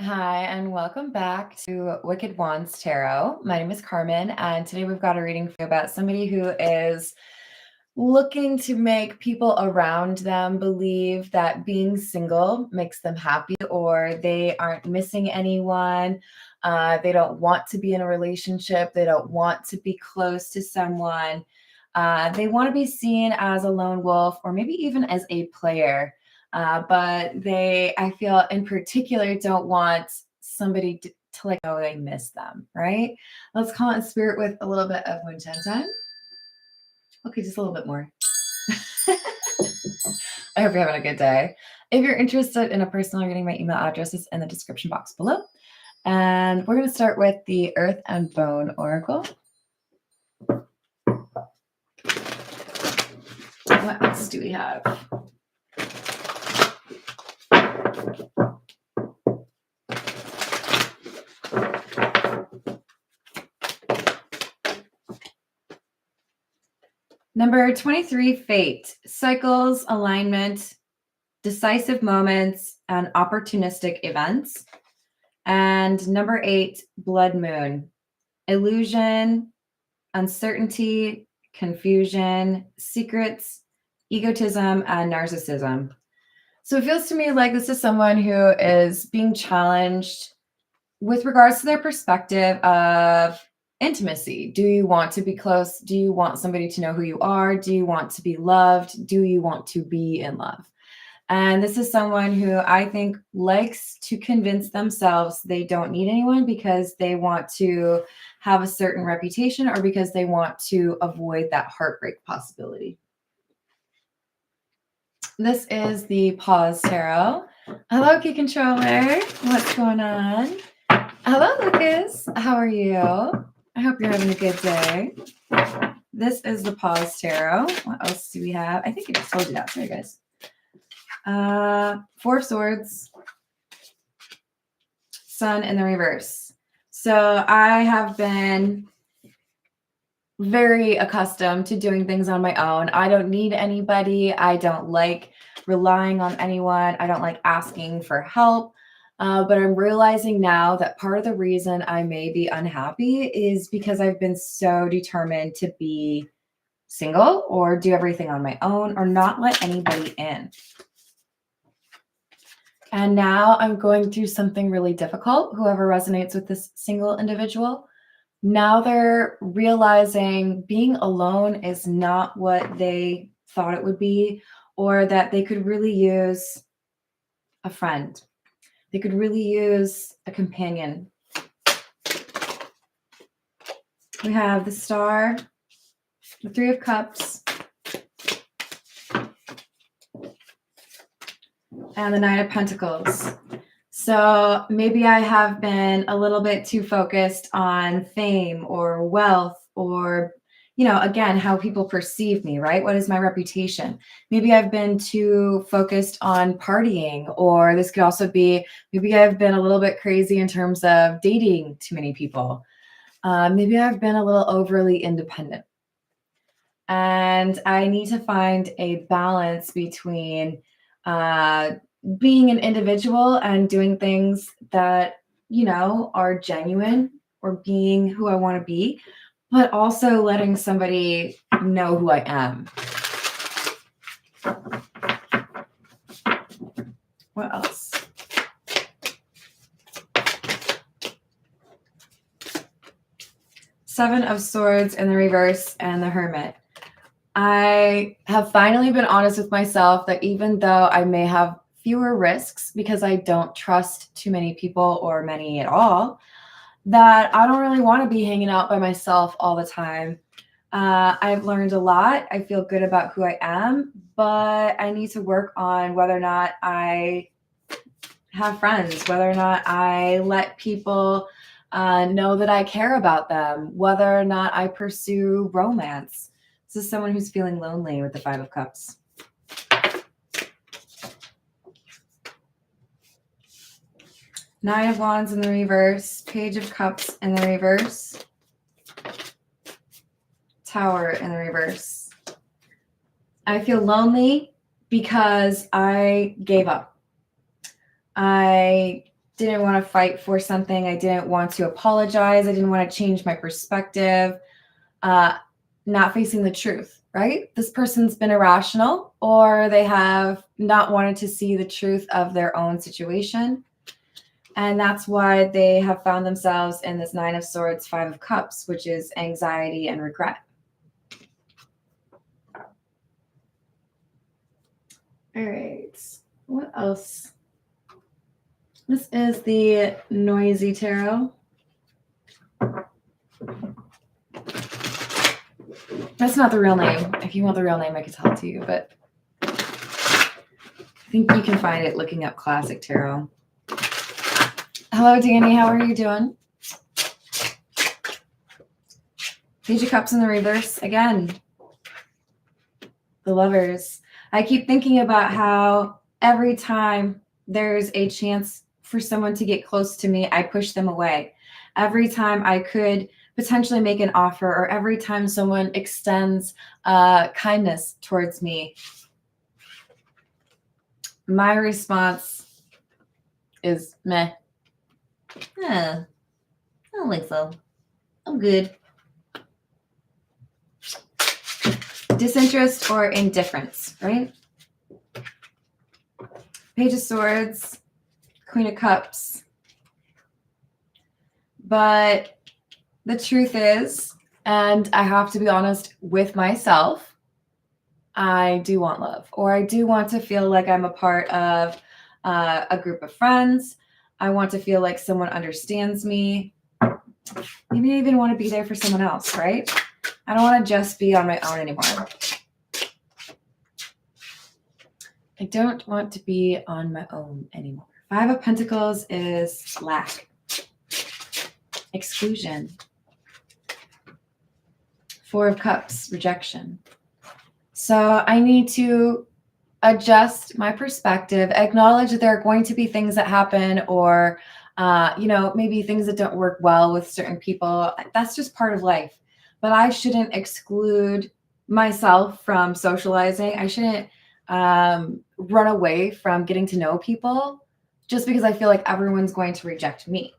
Hi, and welcome back to Wicked Wands Tarot. My name is Carmen, and today we've got a reading for you about somebody who is looking to make people around them believe that being single makes them happy or they aren't missing anyone. They don't want to be in a relationship. They don't want to be close to someone. They want to be seen as a lone wolf or maybe even as a player. But I feel in particular, don't want somebody to like know they miss them, right? Let's call it spirit with a little bit of moon time. Okay, just a little bit more. I hope you're having a good day. If you're interested in a personal reading, my email address is in the description box below. And we're going to start with the Earth and Bone Oracle. What else do we have? Number 23, Fate. Cycles, alignment, decisive moments, and opportunistic events. And number 8, Blood Moon. Illusion, uncertainty, confusion, secrets, egotism, and narcissism. So it feels to me like this is someone who is being challenged with regards to their perspective of intimacy. Do you want to be close? Do you want somebody to know who you are? Do you want to be loved? Do you want to be in love? And this is someone who I think likes to convince themselves they don't need anyone because they want to have a certain reputation or because they want to avoid that heartbreak possibility. This is the Pause Tarot. Hello, Key Controller. What's going on? Hello, Lucas. How are you? I hope you're having a good day. This is the Pause Tarot. What else do we have? I think I just told you that. Sorry, guys. 4 of Swords. Sun in the reverse. So I have been very accustomed to doing things on my own. I don't need anybody. I don't like relying on anyone. I don't like asking for help. But I'm realizing now that part of the reason I may be unhappy is because I've been so determined to be single or do everything on my own or not let anybody in. And now I'm going through something really difficult. Whoever resonates with this single individual, now they're realizing being alone is not what they thought it would be, or that they could really use a friend. They could really use a companion. We have the Star, the 3 of Cups, and the 9 of Pentacles. So maybe I have been a little bit too focused on fame or wealth or, again, how people perceive me, right? What is my reputation? Maybe I've been too focused on partying, or this could also be, maybe I've been a little bit crazy in terms of dating too many people. Maybe I've been a little overly independent. And I need to find a balance between being an individual and doing things that, are genuine or being who I want to be, but also letting somebody know who I am. What else? Seven of Swords in the reverse and the Hermit. I have finally been honest with myself that even though I may have fewer risks because I don't trust too many people or many at all, that I don't really want to be hanging out by myself all the time. I've learned a lot. I feel good about who I am, but I need to work on whether or not I have friends, whether or not I let people know that I care about them, whether or not I pursue romance. This is someone who's feeling lonely with the 5 of Cups. Nine of Wands in the reverse, Page of Cups in the reverse, Tower in the reverse. I feel lonely because I gave up. I didn't want to fight for something. I didn't want to apologize. I didn't want to change my perspective. Not facing the truth, right? This person's been irrational, or they have not wanted to see the truth of their own situation. And that's why they have found themselves in this 9 of Swords, 5 of Cups, which is anxiety and regret. All right. What else? This is the Noisy Tarot. That's not the real name. If you want the real name, I could tell it to you, but I think you can find it looking up Classic Tarot. Hello, Danny. How are you doing? Page of Cups in the reverse again. The Lovers. I keep thinking about how every time there's a chance for someone to get close to me, I push them away. Every time I could potentially make an offer, or every time someone extends kindness towards me, my response is meh. I don't think so. I'm good. Disinterest or indifference, right? Page of Swords, Queen of Cups. But the truth is, and I have to be honest with myself, I do want love, or I do want to feel like I'm a part of a group of friends. I want to feel like someone understands me. Maybe I even want to be there for someone else, right? I don't want to just be on my own anymore. I don't want to be on my own anymore. 5 of Pentacles is lack, exclusion. 4 of Cups, rejection. So I need to adjust my perspective, acknowledge that there are going to be things that happen, or, maybe things that don't work well with certain people. That's just part of life. But I shouldn't exclude myself from socializing. I shouldn't run away from getting to know people just because I feel like everyone's going to reject me.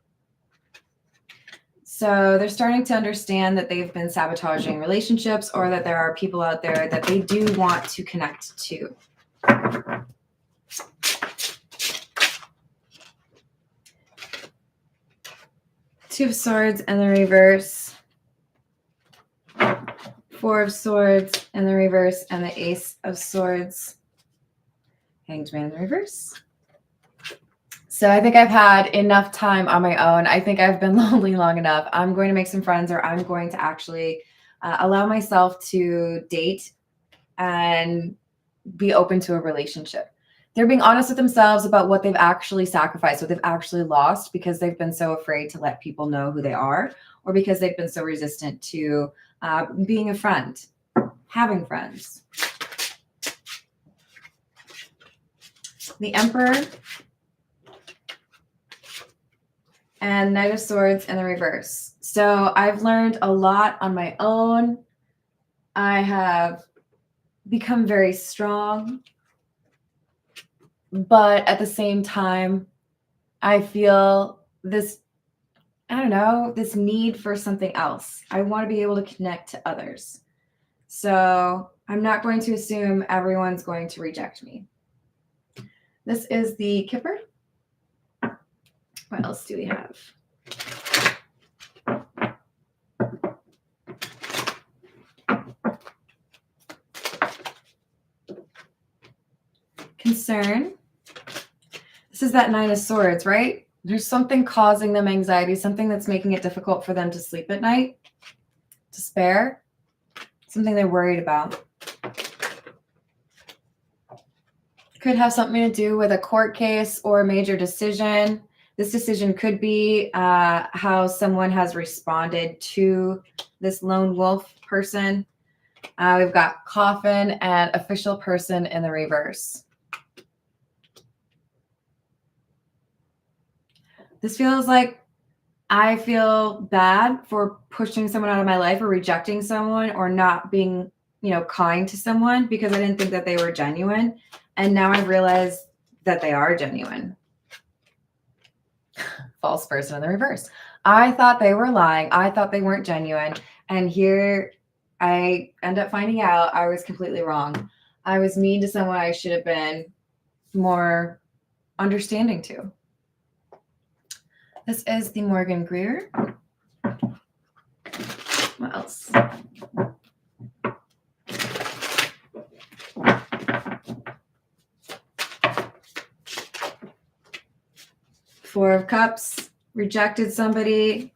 So they're starting to understand that they've been sabotaging relationships, or that there are people out there that they do want to connect to. Two of Swords in the reverse. 4 of Swords in the reverse, and the Ace of Swords. Hanged Man in the reverse. So I think I've had enough time on my own. I think I've been lonely long enough. I'm going to make some friends, or I'm going to actually allow myself to date and be open to a relationship. They're being honest with themselves about what they've actually sacrificed, what they've actually lost, because they've been so afraid to let people know who they are, or because they've been so resistant to being a friend, having friends. The Emperor and Knight of Swords in the reverse. So I've learned a lot on my own. I have become very strong, but at the same time, I feel this, this need for something else. I want to be able to connect to others. So I'm not going to assume everyone's going to reject me. This is the Kipper. What else do we have? Concern. This is that 9 of Swords, right? There's something causing them anxiety, something that's making it difficult for them to sleep at night. Despair. Something they're worried about. Could have something to do with a court case or a major decision. This decision could be how someone has responded to this lone wolf person. We've got Coffin and Official Person in the reverse. This feels like I feel bad for pushing someone out of my life, or rejecting someone, or not being, kind to someone because I didn't think that they were genuine. And now I realize that they are genuine. False person in the reverse. I thought they were lying. I thought they weren't genuine. And here I end up finding out I was completely wrong. I was mean to someone I should have been more understanding to. This is the Morgan Greer. What else? Four of Cups, rejected somebody,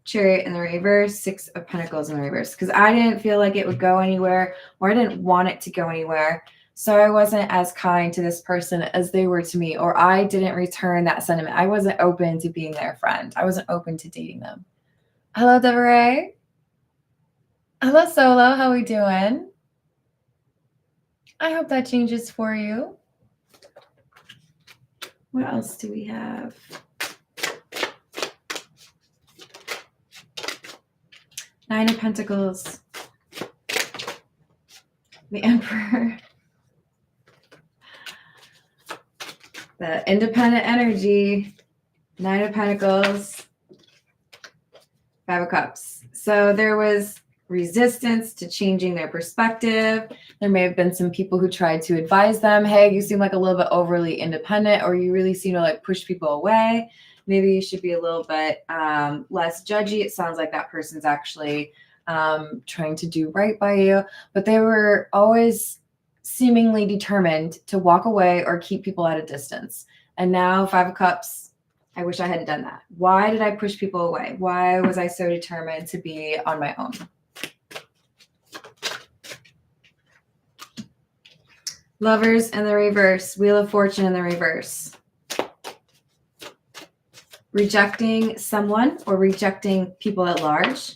Chariot in the reverse, Six of Pentacles in the reverse. Because I didn't feel like it would go anywhere, or I didn't want it to go anywhere. So I wasn't as kind to this person as they were to me, or I didn't return that sentiment. I wasn't open to being their friend. I wasn't open to dating them. Hello, Deborah. Hello, Solo. How we doing? I hope that changes for you. What else do we have? Nine of Pentacles. The Emperor. The independent energy. Nine of Pentacles. Five of Cups. So there was resistance to changing their perspective. There may have been some people who tried to advise them, hey, you seem like a little bit overly independent, or you really seem to like push people away. Maybe you should be a little bit less judgy. It sounds like that person's actually trying to do right by you, but they were always seemingly determined to walk away or keep people at a distance. And now Five of Cups, I wish I hadn't done that. Why did I push people away? Why was I so determined to be on my own? Lovers in the reverse, Wheel of Fortune in the reverse. Rejecting someone or rejecting people at large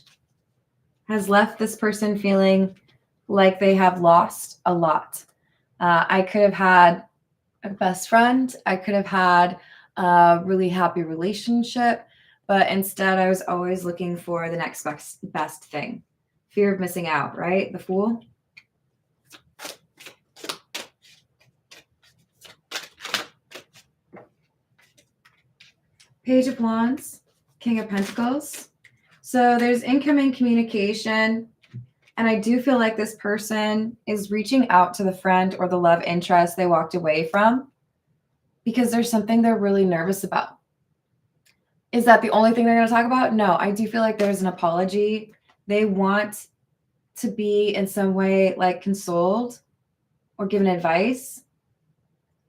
has left this person feeling like they have lost a lot. I could have had a best friend. I could have had a really happy relationship, but instead I was always looking for the next best thing. Fear of missing out, right? The Fool. Page of Wands, King of Pentacles. So there's incoming communication, and I do feel like this person is reaching out to the friend or the love interest they walked away from because there's something they're really nervous about. Is that the only thing they're going to talk about? No, I do feel like there's an apology. They want to be in some way like consoled or given advice.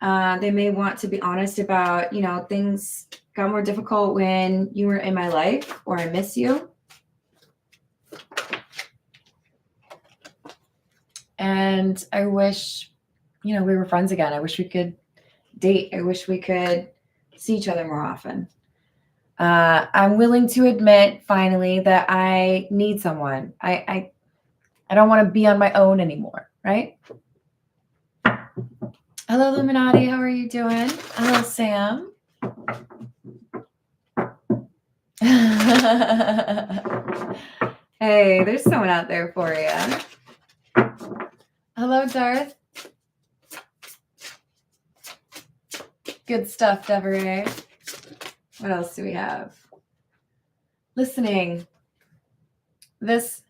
They may want to be honest about, you know, things got more difficult when you were in my life, or I miss you. And I wish, you know, we were friends again. I wish we could date. I wish we could see each other more often. I'm willing to admit finally that I need someone. I don't want to be on my own anymore, right? Hello, Illuminati. How are you doing? Hello, Sam. Hey, there's someone out there for you. Hello, Darth. Good stuff, Deborah. What else do we have? Listening. This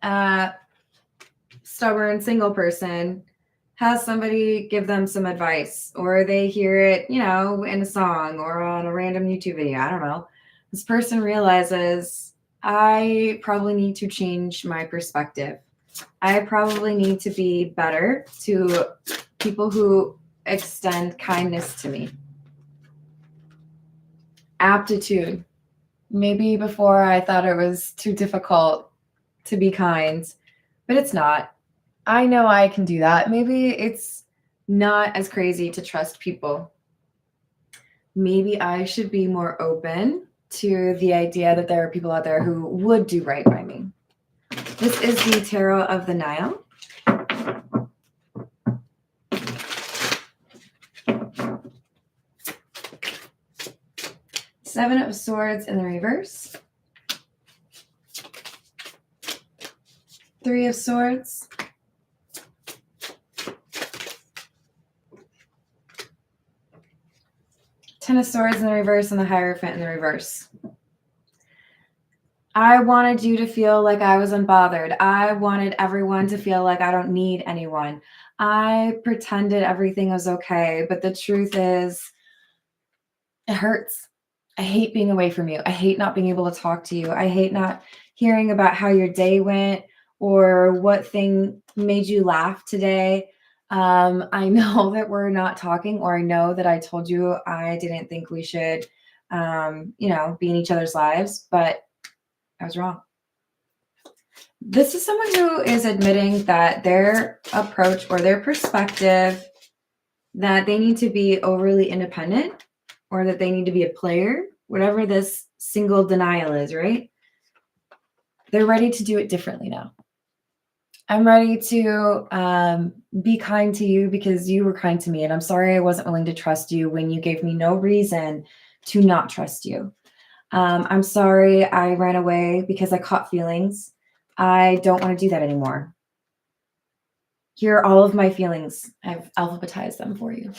stubborn single person has somebody give them some advice, or they hear it, you know, in a song or on a random YouTube video. I don't know. This person realizes, I probably need to change my perspective. I probably need to be better to people who extend kindness to me. Aptitude. Maybe before I thought it was too difficult to be kind, but it's not. I know I can do that. Maybe it's not as crazy to trust people. Maybe I should be more open to the idea that there are people out there who would do right by me. This is the Tarot of the Nile. Seven of Swords in the reverse. Three of Swords. Ten of Swords in the reverse and the Hierophant in the reverse. I wanted you to feel like I was unbothered. I wanted everyone to feel like I don't need anyone. I pretended everything was okay, but the truth is, it hurts. I hate being away from you. I hate not being able to talk to you. I hate not hearing about how your day went or what thing made you laugh today. I know that we're not talking, or I know that I told you I didn't think we should, be in each other's lives, but I was wrong. This is someone who is admitting that their approach or their perspective, that they need to be overly independent, or that they need to be a player, whatever this single denial is, right? They're ready to do it differently now. I'm ready to be kind to you because you were kind to me. And I'm sorry I wasn't willing to trust you when you gave me no reason to not trust you. I'm sorry I ran away because I caught feelings. I don't want to do that anymore. Here are all of my feelings. I've alphabetized them for you.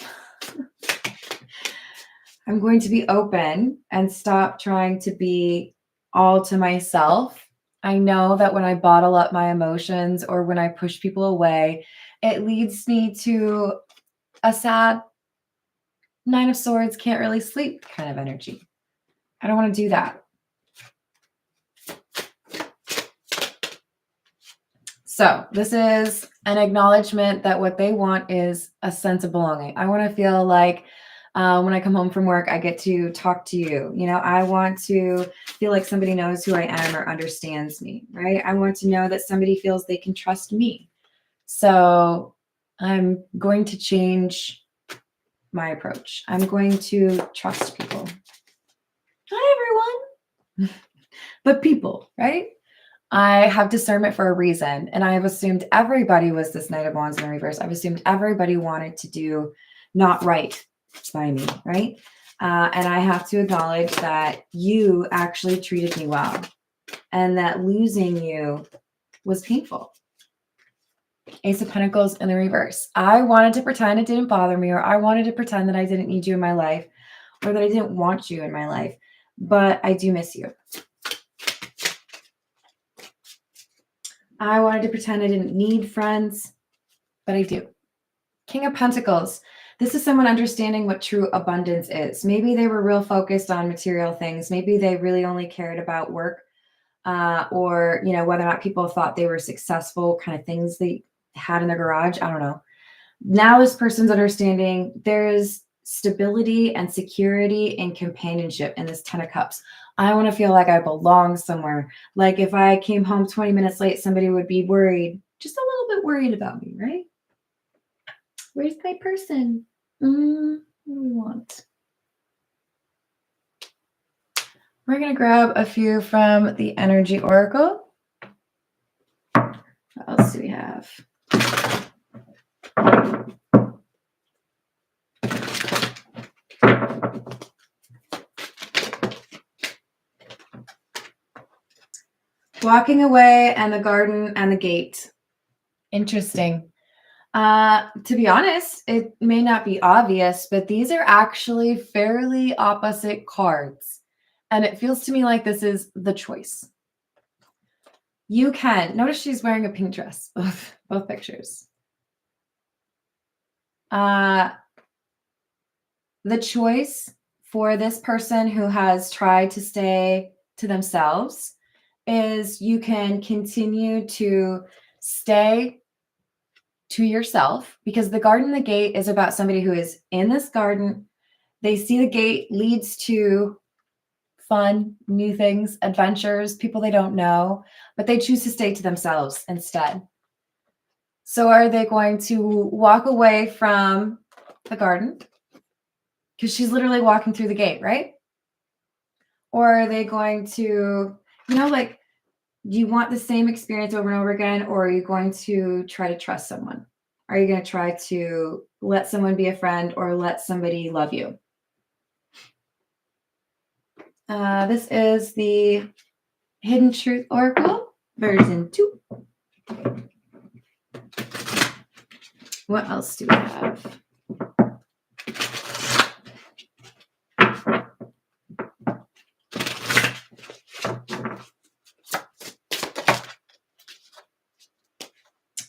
I'm going to be open and stop trying to be all to myself. I know that when I bottle up my emotions or when I push people away, it leads me to a sad Nine of Swords, can't really sleep kind of energy. I don't want to do that. So this is an acknowledgement that what they want is a sense of belonging. I want to feel like when I come home from work, I get to talk to you. I want to feel like somebody knows who I am or understands me, right? I want to know that somebody feels they can trust me. So I'm going to change my approach. I'm going to trust people. Not everyone, but people, right? I have discernment for a reason, and I have assumed everybody was this Knight of Wands in the reverse. I've assumed everybody wanted to do not right by me, right? And I have to acknowledge that you actually treated me well, and that losing you was painful. Ace of Pentacles in the reverse. I wanted to pretend it didn't bother me, or I wanted to pretend that I didn't need you in my life, or that I didn't want you in my life, but I do miss you. I wanted to pretend I didn't need friends, but I do. King of Pentacles. This is someone understanding what true abundance is. Maybe they were real focused on material things. Maybe they really only cared about work or, whether or not people thought they were successful, kind of things they had in their garage. I don't know. Now this person's understanding there is stability and security and companionship in this Ten of Cups. I want to feel like I belong somewhere. Like if I came home 20 minutes late, somebody would be worried, just a little bit worried about me, right? Where's my person? What do we want? We're going to grab a few from the Energy Oracle. What else do we have? Walking away and the garden and the gate. Interesting. To be honest, it may not be obvious, but these are actually fairly opposite cards. And it feels to me like this is the choice. You can. Notice she's wearing a pink dress, both pictures. The choice for this person who has tried to stay to themselves is you can continue to stay to yourself, because the garden, the gate is about somebody who is in this garden. They see the gate leads to fun, new things, adventures, people they don't know, but they choose to stay to themselves instead. So are they going to walk away from the garden? Because she's literally walking through the gate, right? Or are they going to, do you want the same experience over and over again, or are you going to try to trust someone? Are you going to try to let someone be a friend or let somebody love you? This is the Hidden Truth Oracle, version 2. What else do we have?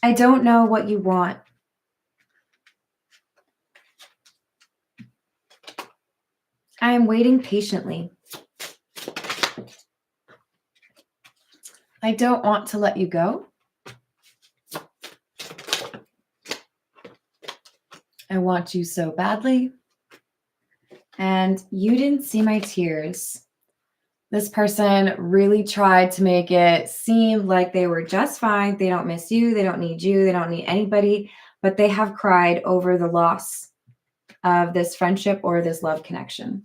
I don't know what you want. I am waiting patiently. I don't want to let you go. I want you so badly. And you didn't see my tears. This person really tried to make it seem like they were just fine. They don't miss you. They don't need you. They don't need anybody. But they have cried over the loss of this friendship or this love connection.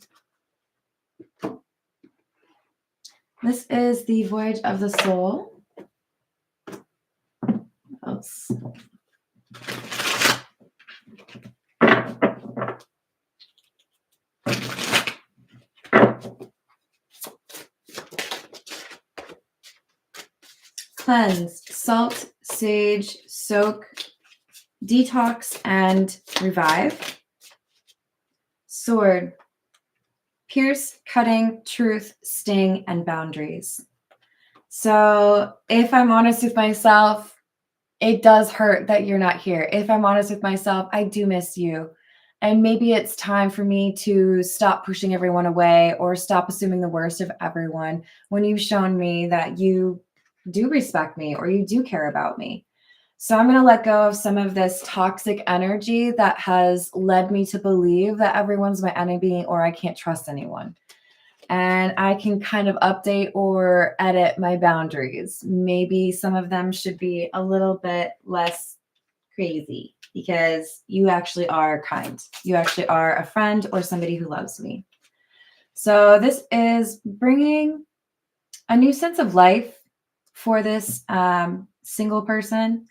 This is the voyage of the soul. Oops. Cleanse, salt, sage, soak, detox, and revive. Sword, pierce, cutting, truth, sting, and boundaries. So if I'm honest with myself, it does hurt that you're not here. If I'm honest with myself, I do miss you. And maybe it's time for me to stop pushing everyone away or stop assuming the worst of everyone when you've shown me that you do respect me or you do care about me. So I'm going to let go of some of this toxic energy that has led me to believe that everyone's my enemy or I can't trust anyone. And I can kind of update or edit my boundaries. Maybe some of them should be a little bit less crazy because you actually are kind. You actually are a friend or somebody who loves me. So this is bringing a new sense of life for this single person.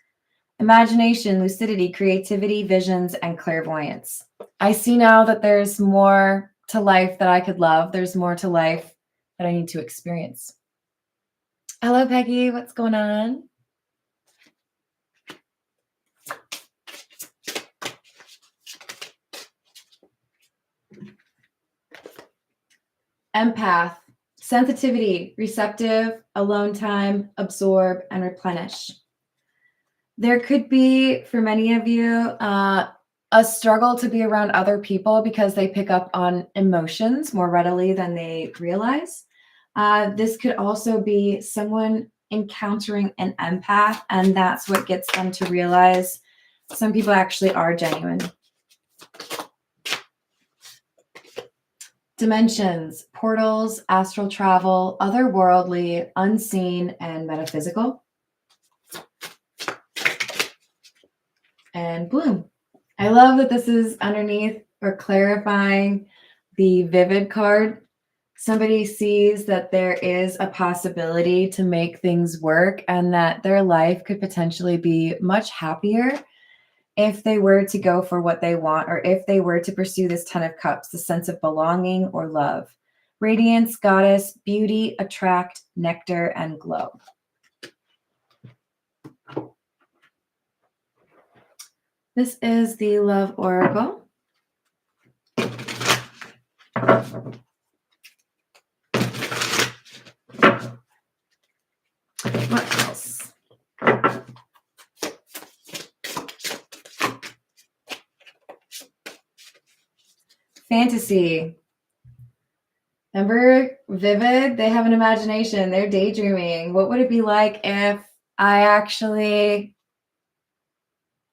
Imagination, lucidity, creativity, visions, and clairvoyance. I see now that there's more to life that I could love. There's more to life that I need to experience. Hello, Peggy. What's going on? Empath, sensitivity, receptive, alone time, absorb, and replenish. There could be, for many of you, a struggle to be around other people because they pick up on emotions more readily than they realize. This could also be someone encountering an empath, and that's what gets them to realize some people actually are genuine. Dimensions, portals, astral travel, otherworldly, unseen, and metaphysical. And boom. I love that this is underneath or clarifying the vivid card. Somebody sees that there is a possibility to make things work and that their life could potentially be much happier if they were to go for what they want or if they were to pursue this 10 of cups, the sense of belonging or love. Radiance, goddess, beauty, attract, nectar, and glow. This is the Love Oracle. What else? Fantasy. Remember, vivid? They have an imagination. They're daydreaming. What would it be like if I actually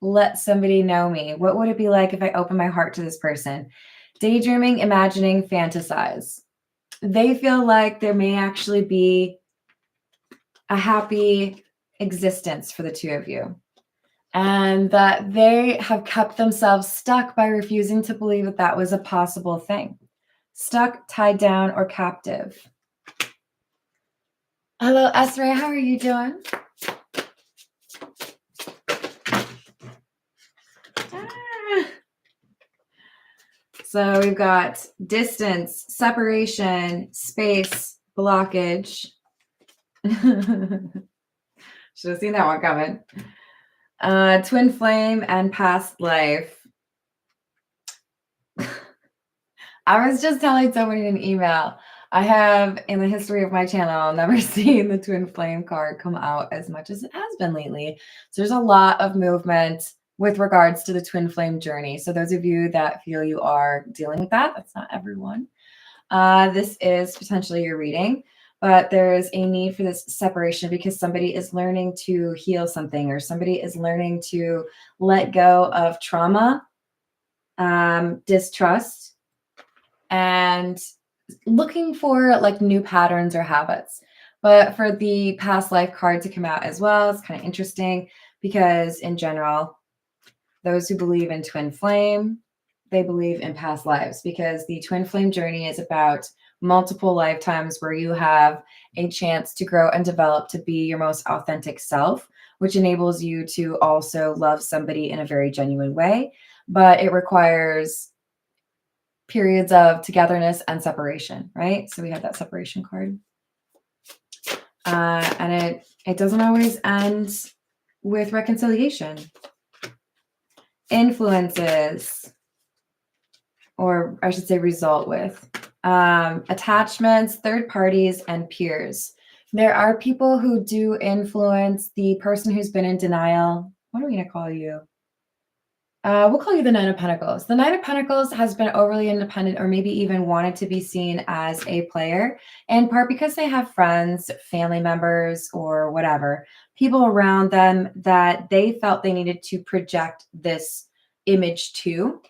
let somebody know me? What would it be like if I open my heart to this person? Daydreaming, imagining, fantasize. They feel like there may actually be a happy existence for the two of you. And that they have kept themselves stuck by refusing to believe that that was a possible thing. Stuck, tied down, or captive. Hello, Esra. How are you doing? So we've got distance, separation, space, blockage. Should have seen that one coming. Twin flame and past life. I was just telling somebody in an email, I have, in the history of my channel, never seen the twin flame card come out as much as it has been lately. So there's a lot of movement with regards to the twin flame journey. So those of you that feel you are dealing with that, that's not everyone. This is potentially your reading, but there is a need for this separation because somebody is learning to heal something, or somebody is learning to let go of trauma, distrust, and looking for like new patterns or habits. But for the past life card to come out as well, it's kind of interesting because in general, those who believe in twin flame, they believe in past lives, because the twin flame journey is about multiple lifetimes where you have a chance to grow and develop to be your most authentic self, which enables you to also love somebody in a very genuine way. But it requires periods of togetherness and separation, right? So we have that separation card. And it doesn't always end with reconciliation. Influences, or I should say result with, attachments, third parties, and peers. There are people who do influence the person who's been in denial. What are we going to call you? We'll call you the Nine of Pentacles. The Nine of Pentacles has been overly independent, or maybe even wanted to be seen as a player, in part because they have friends, family members, or whatever, people around them that they felt they needed to project this image to.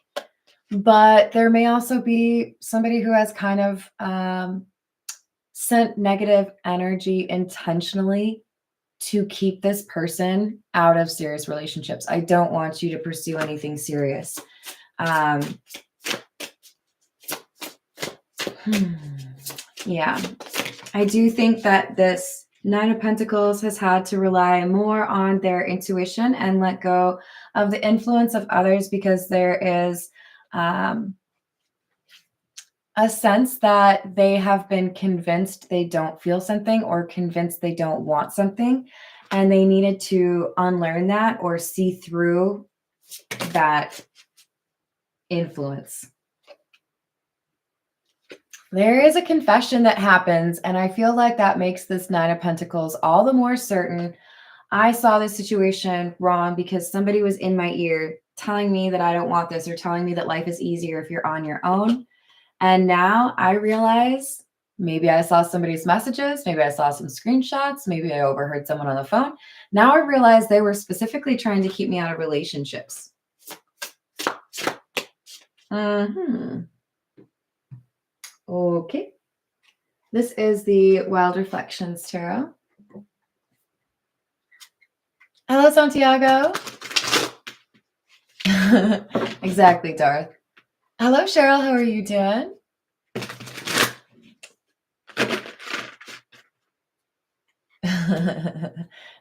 But there may also be somebody who has kind of sent negative energy intentionally to keep this person out of serious relationships. I don't want you to pursue anything serious. Yeah, I do think that this Nine of Pentacles has had to rely more on their intuition and let go of the influence of others, because there is a sense that they have been convinced they don't feel something, or convinced they don't want something, and they needed to unlearn that or see through that influence. There is a confession that happens, and I feel like that makes this Nine of Pentacles all the more certain. I saw this situation wrong because somebody was in my ear telling me that I don't want this, or telling me that life is easier if you're on your own. And now I realize maybe I saw somebody's messages, maybe I saw some screenshots, maybe I overheard someone on the phone. Now I realize they were specifically trying to keep me out of relationships. Okay. This is the Wild Reflections Tarot. Hello, Santiago. Exactly, Darth. Hello, Cheryl. How are you doing?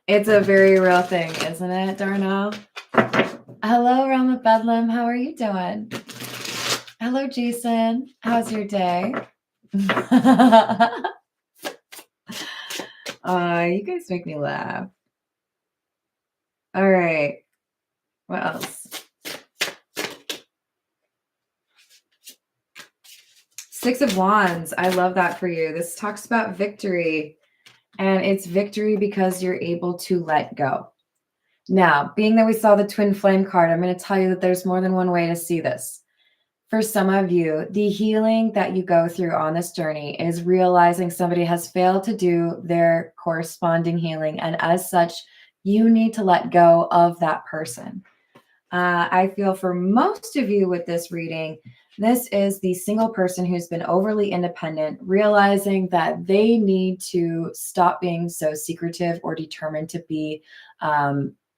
It's a very real thing, isn't it, Darnell? Hello, Realm of Bedlam. How are you doing? Hello, Jason. How's your day? You guys make me laugh. All right. What else? Six of Wands. I love that for you. This talks about victory, and it's victory because you're able to let go. Now, being that we saw the twin flame card, I'm going to tell you that there's more than one way to see this. For some of you, the healing that you go through on this journey is realizing somebody has failed to do their corresponding healing, and as such, you need to let go of that person. I feel for most of you with this reading, this is the single person who's been overly independent, realizing that they need to stop being so secretive or determined to be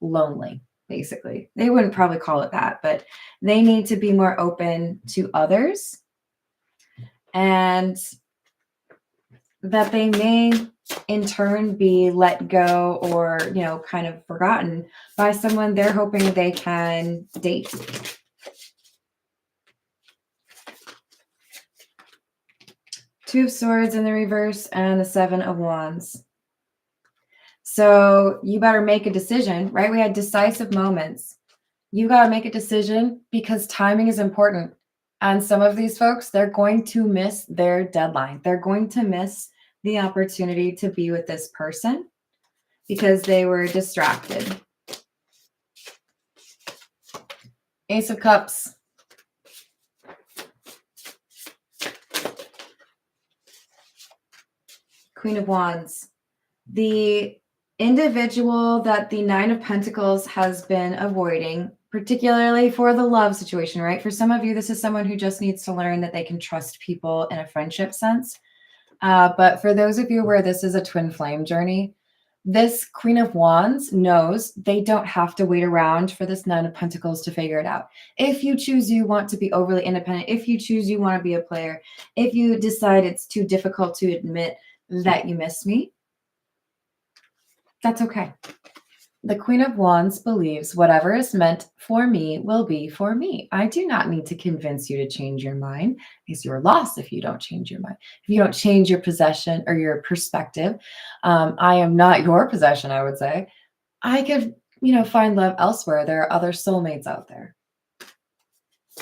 lonely, basically. They wouldn't probably call it that, but they need to be more open to others, and that they may in turn be let go or, kind of forgotten by someone they're hoping they can date. Two of Swords in the reverse and the Seven of Wands. So you better make a decision, right? We had decisive moments. You got to make a decision because timing is important. And some of these folks, they're going to miss their deadline. They're going to miss the opportunity to be with this person because they were distracted. Ace of Cups. Queen of Wands. The individual that the Nine of Pentacles has been avoiding, particularly for the love situation, right? For some of you, this is someone who just needs to learn that they can trust people in a friendship sense. But for those of you where this is a twin flame journey, this Queen of Wands knows they don't have to wait around for this Nine of Pentacles to figure it out. If you choose you want to be overly independent, if you choose you want to be a player, if you decide it's too difficult to admit that you miss me, that's okay. The Queen of Wands believes whatever is meant for me will be for me. I do not need to convince you to change your mind. It's your loss if you don't change your mind. If you don't change your possession or your perspective, I am not your possession, I would say. I could, find love elsewhere. There are other soulmates out there.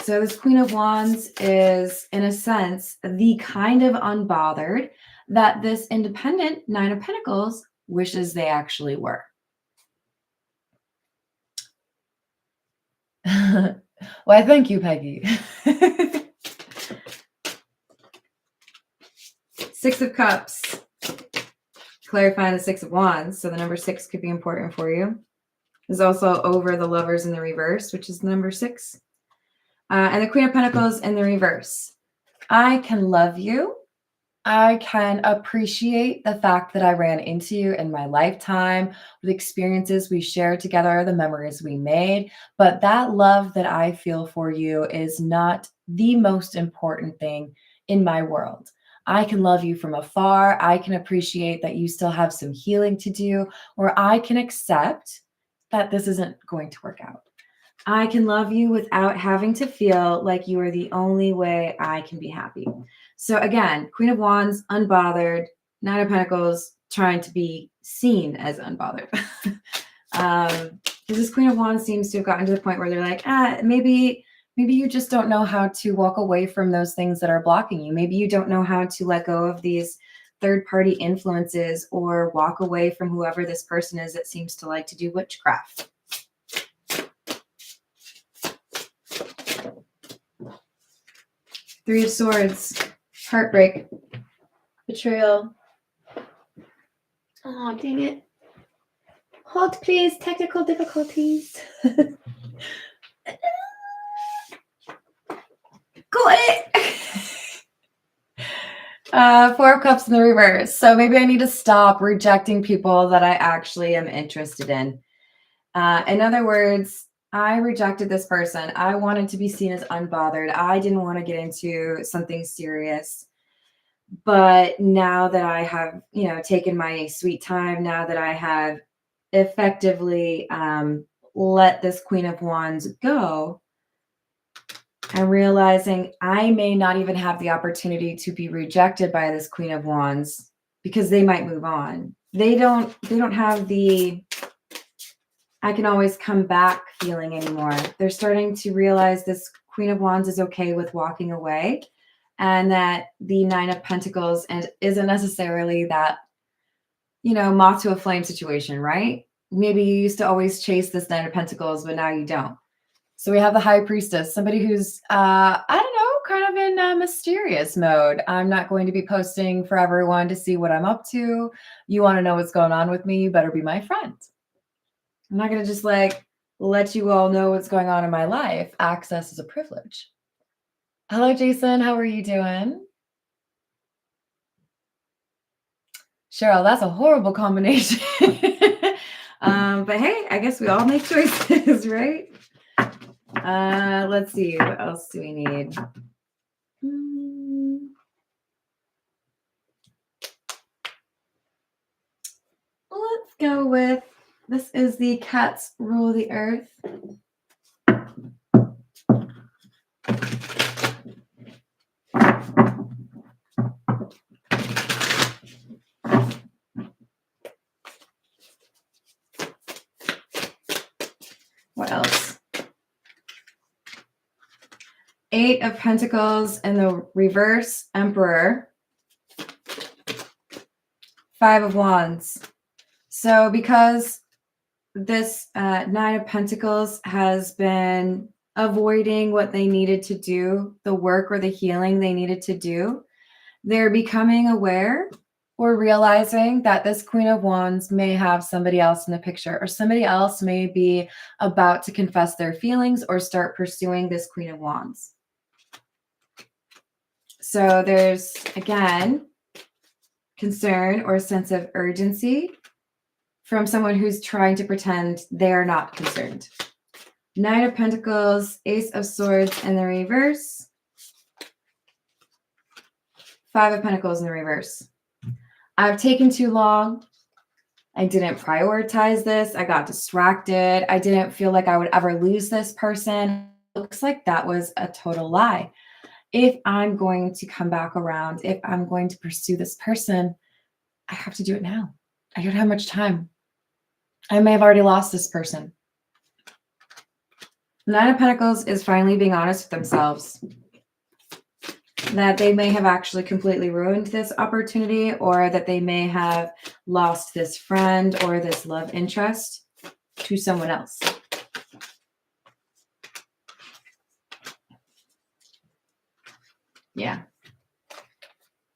So this Queen of Wands is, in a sense, the kind of unbothered that this independent Nine of Pentacles wishes they actually were. Why, thank you, Peggy. Six of Cups. Clarifying the Six of Wands. So the number 6 could be important for you. There's also over the Lovers in the reverse, which is the number 6. And the Queen of Pentacles in the reverse. I can love you. I can appreciate the fact that I ran into you in my lifetime, the experiences we shared together, the memories we made. But that love that I feel for you is not the most important thing in my world. I can love you from afar. I can appreciate that you still have some healing to do, or I can accept that this isn't going to work out. I can love you without having to feel like you are the only way I can be happy. So again, Queen of Wands, unbothered, Nine of Pentacles, trying to be seen as unbothered. Because this Queen of Wands seems to have gotten to the point where they're like, maybe you just don't know how to walk away from those things that are blocking you. Maybe you don't know how to let go of these third-party influences or walk away from whoever this person is that seems to like to do witchcraft. Three of Swords, heartbreak, betrayal. Oh, dang it. Hold, please. Technical difficulties. Got it. Four of Cups in the reverse. So maybe I need to stop rejecting people that I actually am interested in. In other words, I rejected this person. I wanted to be seen as unbothered. I didn't want to get into something serious. But now that I have, taken my sweet time, now that I have effectively let this Queen of Wands go, I'm realizing I may not even have the opportunity to be rejected by this Queen of Wands because they might move on. They don't have the I can always come back feeling anymore. They're starting to realize this Queen of Wands is okay with walking away, and that the Nine of Pentacles isn't necessarily that, moth to a flame situation, right? Maybe you used to always chase this Nine of Pentacles, but now you don't. So we have the High Priestess, somebody who's, I don't know, kind of in a mysterious mode. I'm not going to be posting for everyone to see what I'm up to. You want to know what's going on with me, you better be my friend. I'm not going to just let you all know what's going on in my life. Access is a privilege. Hello, Jason. How are you doing? Cheryl, that's a horrible combination. But hey, I guess we all make choices, right? Let's see. What else do we need? Let's go with, this is the Cats Rule the Earth. What else? Eight of Pentacles in the reverse, Emperor. Five of Wands. So because this Nine of Pentacles has been avoiding what they needed to do, the work or the healing they needed to do, they're becoming aware or realizing that this Queen of Wands may have somebody else in the picture, or somebody else may be about to confess their feelings or start pursuing this Queen of Wands. So there's, again, concern or a sense of urgency from someone who's trying to pretend they're not concerned. Nine of Pentacles, Ace of Swords in the reverse. Five of Pentacles in the reverse. I've taken too long. I didn't prioritize this. I got distracted. I didn't feel like I would ever lose this person. Looks like that was a total lie. If I'm going to come back around, if I'm going to pursue this person, I have to do it now. I don't have much time. I may have already lost this person. Nine of Pentacles is finally being honest with themselves that they may have actually completely ruined this opportunity, or that they may have lost this friend or this love interest to someone else. Yeah.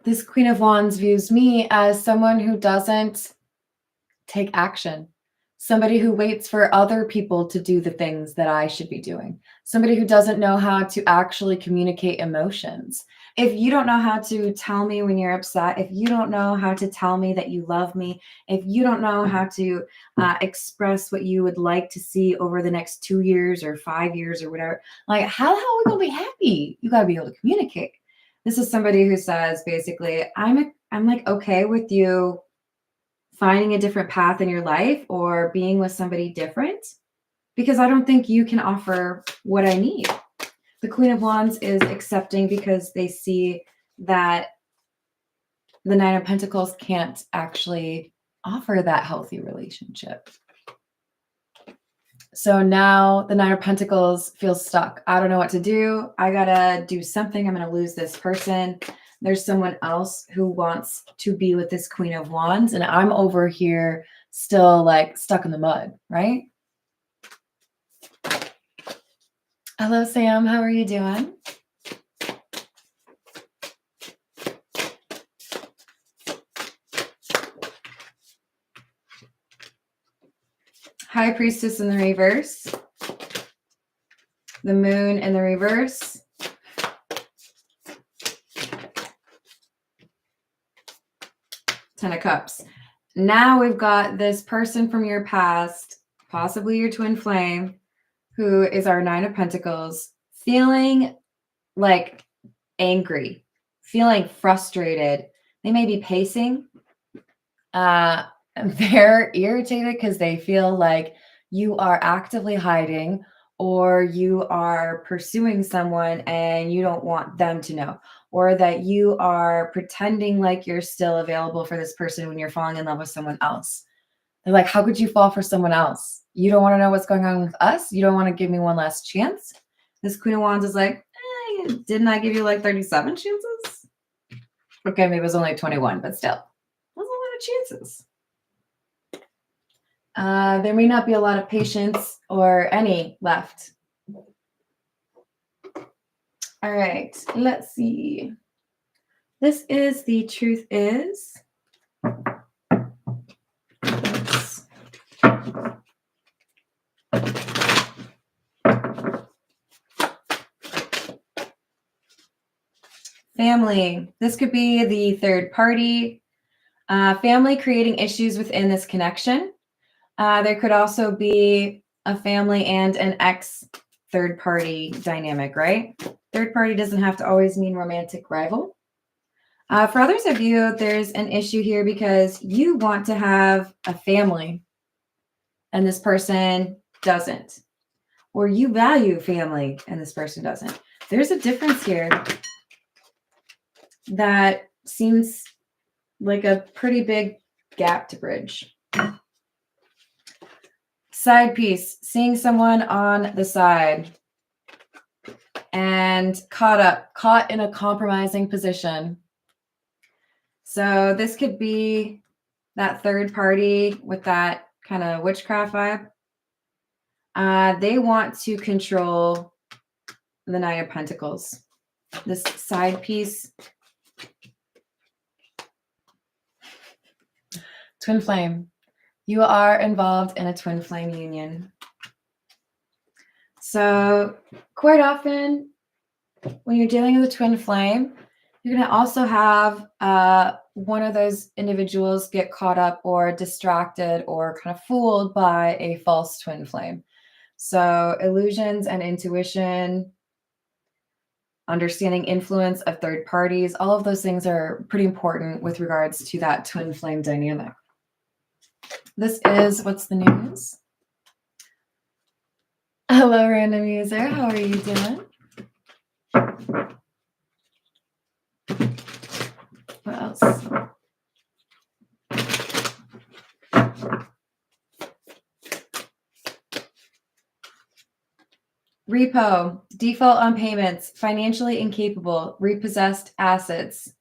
This Queen of Wands views me as someone who doesn't take action. Somebody who waits for other people to do the things that I should be doing. Somebody who doesn't know how to actually communicate emotions. If you don't know how to tell me when you're upset, if you don't know how to tell me that you love me, if you don't know how to express what you would like to see over the next 2 years or 5 years or whatever, like how the hell are we going to be happy? You got to be able to communicate. This is somebody who says basically, I'm like okay with you finding a different path in your life or being with somebody different, because I don't think you can offer what I need. The Queen of Wands is accepting because they see that the Nine of Pentacles can't actually offer that healthy relationship. So now the Nine of Pentacles feels stuck. I don't know what to do. I gotta do something. I'm gonna lose this person. There's someone else who wants to be with this Queen of Wands, and I'm over here still like stuck in the mud, right? Hello, Sam. How are you doing? High Priestess in the reverse. The Moon in the reverse. Ten of Cups. Now we've got this person from your past, possibly your twin flame, who is our Nine of Pentacles, feeling like angry, feeling frustrated. They may be pacing. They're irritated because they feel like you are actively hiding, or you are pursuing someone and you don't want them to know, or that you are pretending like you're still available for this person when you're falling in love with someone else. They're like, how could you fall for someone else? You don't want to know what's going on with us? You don't want to give me one last chance? This Queen of Wands is like, didn't I give you like 37 chances? Okay, maybe it was only 21, but still, that's a lot of chances. There may not be a lot of patience or any left. All right, let's see. This is the truth is. Family. This could be the third party. Family creating issues within this connection. There could also be a family and an ex third party dynamic, right? Third party doesn't have to always mean romantic rival. For others of you, there's an issue here because you want to have a family and this person doesn't. Or you value family and this person doesn't. There's a difference here that seems like a pretty big gap to bridge. Side piece, seeing someone on the side. and caught in a compromising position. So this could be that third party with that kind of witchcraft vibe. They want to control the Nine of Pentacles. This side piece. Twin flame. You are involved in a twin flame union. So quite often when you're dealing with a twin flame, you're going to also have one of those individuals get caught up or distracted or kind of fooled by a false twin flame. So illusions and intuition, understanding influence of third parties, all of those things are pretty important with regards to that twin flame dynamic. This is What's the News? Hello, random user. How are you doing? What else? Repo, default on payments, financially incapable, repossessed assets.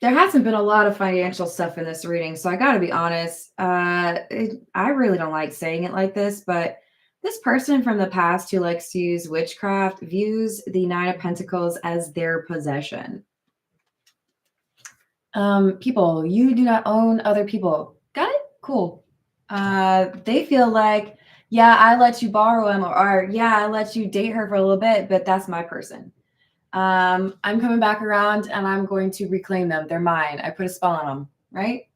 There hasn't been a lot of financial stuff in this reading, so I got to be honest. I really don't like saying it like this, but this person from the past who likes to use witchcraft views the Nine of Pentacles as their possession. People, you do not own other people. Got it? Cool. They feel like, yeah, I let you borrow him, or yeah, I let you date her for a little bit, but that's my person. I'm coming back around and I'm going to reclaim them. They're mine. I put a spell on them, right?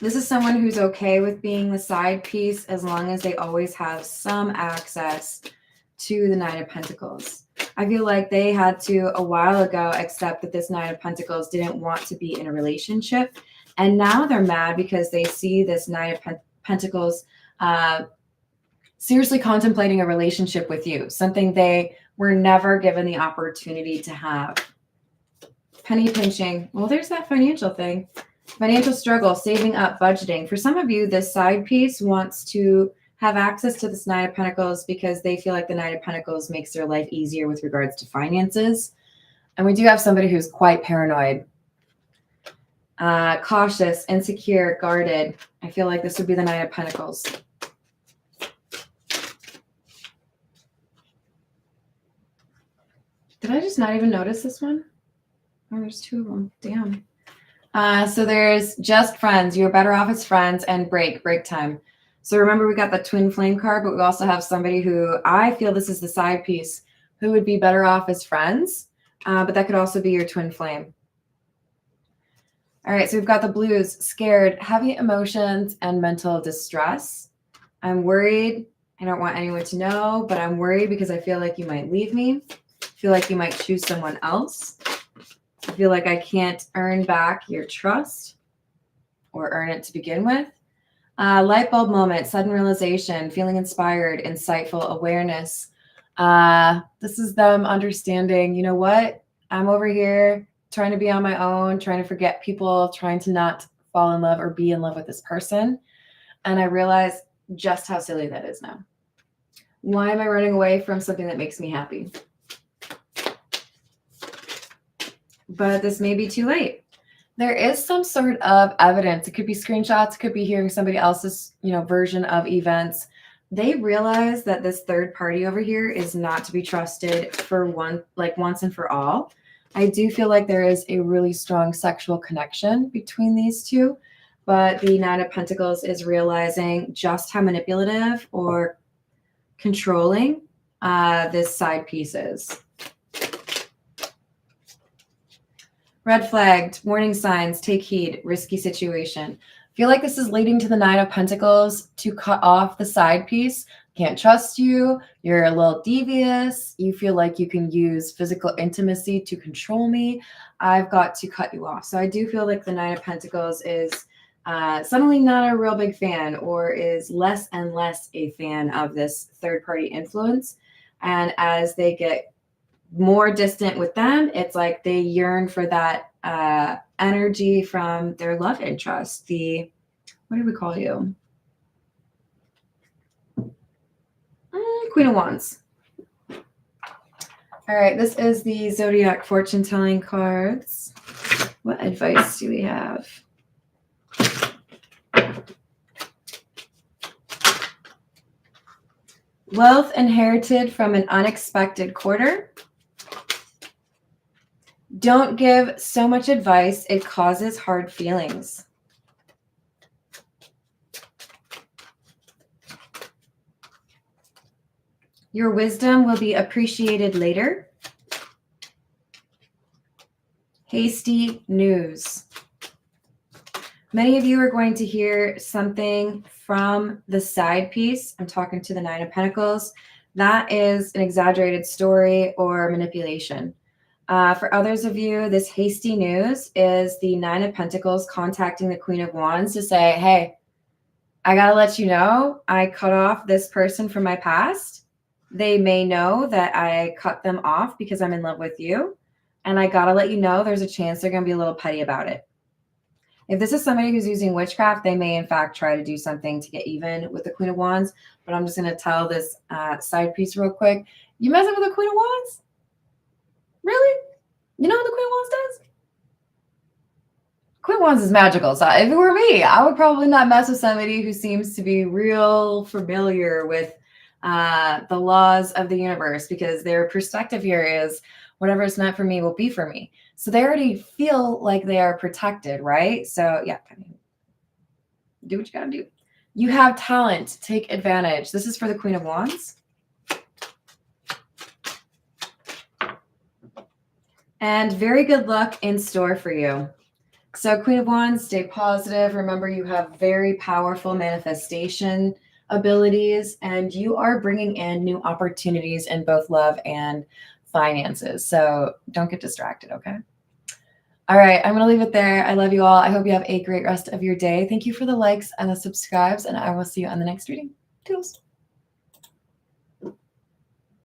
This is someone who's okay with being the side piece as long as they always have some access to the Nine of Pentacles. I feel like they had to, a while ago, accept that this Nine of Pentacles didn't want to be in a relationship. And now they're mad because they see this Nine of Pentacles seriously contemplating a relationship with you, something they were never given the opportunity to have. Penny pinching. Well, there's that financial thing. Financial struggle, saving up, budgeting. For some of you, this side piece wants to have access to this Nine of Pentacles because they feel like the Nine of Pentacles makes their life easier with regards to finances. And we do have somebody who's quite paranoid. Cautious, insecure, guarded. I feel like this would be the Nine of Pentacles. Did I just not even notice this one? Oh, there's two of them. Damn. So there's just friends. You're better off as friends, and break time. So remember, we got the twin flame card, but we also have somebody who I feel this is the side piece who would be better off as friends. But that could also be your twin flame. All right, so we've got the blues, scared, heavy emotions, and mental distress. I'm worried. I don't want anyone to know, but I'm worried because I feel like you might leave me. I feel like you might choose someone else. I feel like I can't earn back your trust or earn it to begin with. Light bulb moment, sudden realization, feeling inspired, insightful awareness. This is them understanding, you know what? I'm over here trying to be on my own, trying to forget people, trying to not fall in love or be in love with this person. And I realize just how silly that is now. Why am I running away from something that makes me happy? But this may be too late. There is some sort of evidence. It could be screenshots, it could be hearing somebody else's, version of events. They realize that this third party over here is not to be trusted for once and for all. I do feel like there is a really strong sexual connection between these two, but the Nine of Pentacles is realizing just how manipulative or controlling this side piece is. Red flagged, warning signs, take heed, risky situation. I feel like this is leading to the Nine of Pentacles to cut off the side piece. Can't trust you. You're a little devious. You feel like you can use physical intimacy to control me. I've got to cut you off. So I do feel like the Nine of Pentacles is suddenly not a real big fan, or is less and less a fan of this third party influence. And as they get more distant with them, it's like they yearn for that energy from their love interest. What do we call you? Queen of Wands. All right, this is the Zodiac fortune telling cards. What advice do we have? Wealth inherited from an unexpected quarter. Don't give so much advice, it causes hard feelings. Your wisdom will be appreciated later. Hasty news. Many of you are going to hear something from the side piece. I'm talking to the Nine of Pentacles. That is an exaggerated story or manipulation. For others of you, this hasty news is the Nine of Pentacles contacting the Queen of Wands to say, hey, I got to let you know, I cut off this person from my past. They may know that I cut them off because I'm in love with you. And I got to let you know there's a chance they're going to be a little petty about it. If this is somebody who's using witchcraft, they may in fact try to do something to get even with the Queen of Wands. But I'm just going to tell this side piece real quick. You messing with the Queen of Wands? Really? You know what the Queen of Wands does? Queen of Wands is magical. So if it were me, I would probably not mess with somebody who seems to be real familiar with the laws of the universe, because their perspective here is whatever is meant for me will be for me. So they already feel like they are protected, right? So yeah, I mean, do what you gotta do. You have talent, take advantage. This is for the Queen of Wands. And very good luck in store for you. So Queen of Wands, stay positive. Remember, you have very powerful manifestation abilities, and you are bringing in new opportunities in both love and finances. So don't get distracted, okay? All right, I'm going to leave it there. I love you all. I hope you have a great rest of your day. Thank you for the likes and the subscribes, and I will see you on the next reading. Toodles.